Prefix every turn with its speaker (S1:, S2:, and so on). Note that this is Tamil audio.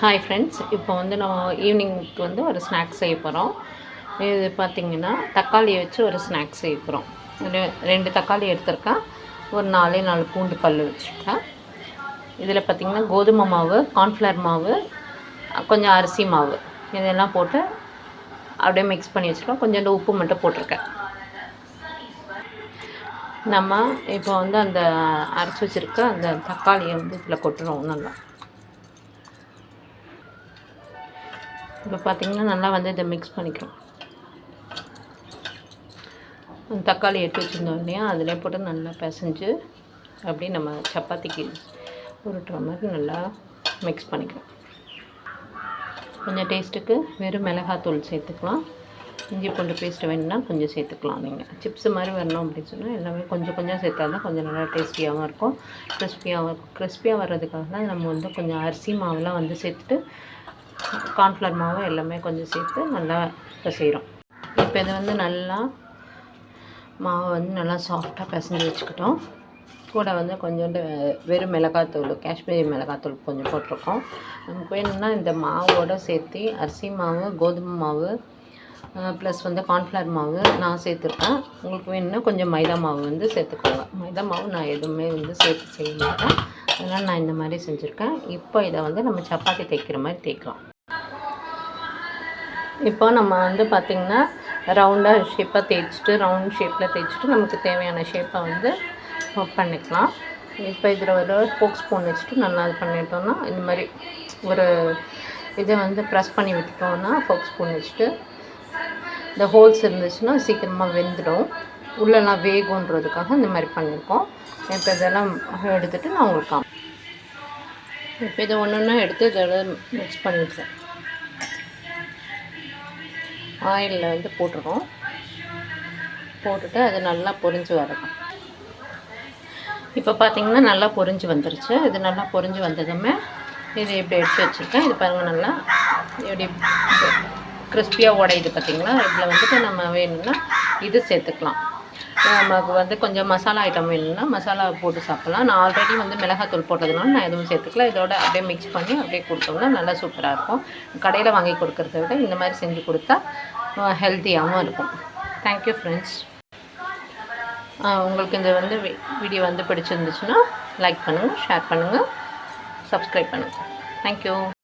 S1: ஹாய் ஃப்ரெண்ட்ஸ், இப்போ வந்து நான் ஈவினிங்க்கு வந்து ஒரு ஸ்நாக்ஸ் செய்ய போகிறோம். இது பார்த்திங்கன்னா தக்காளியை வச்சு ஒரு ஸ்நாக்ஸ் செய்ய போகிறோம். 2 தக்காளி எடுத்திருக்கேன், ஒரு 4 பூண்டு பல் வச்சுருக்கேன். இதில் பார்த்திங்கன்னா கோதுமை மாவு, கார்ன்ஃப்ளவர் மாவு, கொஞ்சம் அரிசி மாவு இதெல்லாம் போட்டு அப்படியே மிக்ஸ் பண்ணி வச்சுருக்கோம். கொஞ்சோண்டு உப்பு மட்டும் போட்டிருக்கேன். நம்ம இப்போ வந்து அந்த அரைச்சி வச்சுருக்க அந்த தக்காளியை வந்து இதில் கொட்டுறோம். நல்லா இப்போ பார்த்திங்கன்னா நல்லா வந்து இதை மிக்ஸ் பண்ணிக்கிறோம். தக்காளி எடுத்து வச்சுருந்தோம் இல்லையா, அதிலே போட்டு நல்லா பிசைஞ்சு அப்படியே நம்ம சப்பாத்திக்கு உருட்டுற மாதிரி நல்லா மிக்ஸ் பண்ணிக்கிறோம். கொஞ்சம் டேஸ்ட்டுக்கு வெறும் மிளகாத்தூள் சேர்த்துக்கலாம். இஞ்சி பூண்டு பேஸ்ட்டு வேணும்னா கொஞ்சம் சேர்த்துக்கலாம். நீங்கள் சிப்ஸு மாதிரி வரணும் அப்படின்னு சொன்னால் எல்லாமே கொஞ்சம் கொஞ்சம் சேர்த்தாதான் கொஞ்சம் நல்லா டேஸ்டியாகவும் இருக்கும், கிறிஸ்பியாக வர்றதுக்காக தான் நம்ம வந்து கொஞ்சம் அரிசி மாவுலாம் வந்து சேர்த்துட்டு கார்ன்ஃப்ளவர் மாவு எல்லாமே கொஞ்சம் சேர்த்து நல்லா பிசைகிறோம். இப்போ இதை வந்து நல்லா மாவை வந்து நல்லா சாஃப்டாக பிசைஞ்சு வச்சுக்கிட்டோம். கூட வந்து கொஞ்சோண்டு வெறும் மிளகாத்தூள், காஷ்மீரி மிளகாத்தூள் கொஞ்சம் போட்டிருக்கோம். நமக்கு வேணும்னா இந்த மாவோடு சேர்த்து அரிசி மாவு, கோதுமை மாவு ப்ளஸ் வந்து கார்ன்ஃப்ளவர் மாவு நான் சேர்த்துருக்கேன். உங்களுக்கு வேணும்னா கொஞ்சம் மைதா மாவு வந்து சேர்த்துக்கோங்க. மைதா மாவு நான் எதுவுமே வந்து சேர்த்து செய்ய மாட்டேன், அதனால் நான் இந்த மாதிரி செஞ்சுருக்கேன். இப்போ இதை வந்து நம்ம சப்பாத்தி தேய்க்கிற மாதிரி தேய்க்கலாம். இப்போ நம்ம வந்து பார்த்திங்கன்னா ரவுண்டாக ஷேப்பாக தேய்ச்சிட்டு ரவுண்ட் ஷேப்பில் தேய்ச்சிட்டு நமக்கு தேவையான ஷேப்பை வந்து பண்ணிக்கலாம். இப்போ இதில் ஒரு ஃபோக் ஸ்பூன் வச்சுட்டு நல்லா இது பண்ணிட்டோம்னா இந்த மாதிரி ஒரு இதை வந்து ப்ரெஸ் பண்ணி விட்டுட்டோம்னா ஃபோக் ஸ்பூன் வச்சுட்டு இந்த ஹோல்ஸ் இருந்துச்சுன்னா சீக்கிரமாக வெந்துடும், உள்ளெல்லாம் வேகுன்றதுக்காக இந்த மாதிரி பண்ணியிருக்கோம். இப்போ இதெல்லாம் எடுத்துகிட்டு நான் உங்களுக்கு இப்போ இதை ஒன்று எடுத்து இதோட மிக்ஸ் பண்ணிவிட்றேன். ஆயிலில் வந்து போட்டுருக்கோம். போட்டுட்டு அது நல்லா பொரிஞ்சு வரணும். இப்போ பார்த்திங்கன்னா நல்லா பொரிஞ்சு வந்துருச்சு. இது நல்லா பொரிஞ்சு வந்ததுமே இது எப்படி எடுத்து வச்சுருக்கேன். இது பாருங்கள், நல்லா எப்படி கிறிஸ்பியாக உடையுது பார்த்திங்களா. இதில் வந்துட்டு நம்ம வேணும்னா இது சேர்த்துக்கலாம். நமக்கு வந்து கொஞ்சம் மசாலா ஐட்டம் வேணும்னா மசாலா போட்டு சாப்பிட்லாம். நான் ஆல்ரெடி வந்து மிளகாத்தூள் போட்டதுனால நான் எதுவும் சேர்த்துக்கல. இதோட அப்படியே மிக்ஸ் பண்ணி அப்படியே கொடுத்தோம்னா நல்லா சூப்பராக இருக்கும். கடையில் வாங்கி கொடுக்குறத விட இந்த மாதிரி செஞ்சு கொடுத்தா ஹெல்த்தியாகவும் இருக்கும். Thank you friends. உங்களுக்கு இந்த வந்து வீடியோ வந்து பிடிச்சிருந்துச்சுன்னா லைக் பண்ணுங்கள், ஷேர் பண்ணுங்கள், சப்ஸ்கிரைப் பண்ணுங்கள். தேங்க்யூ.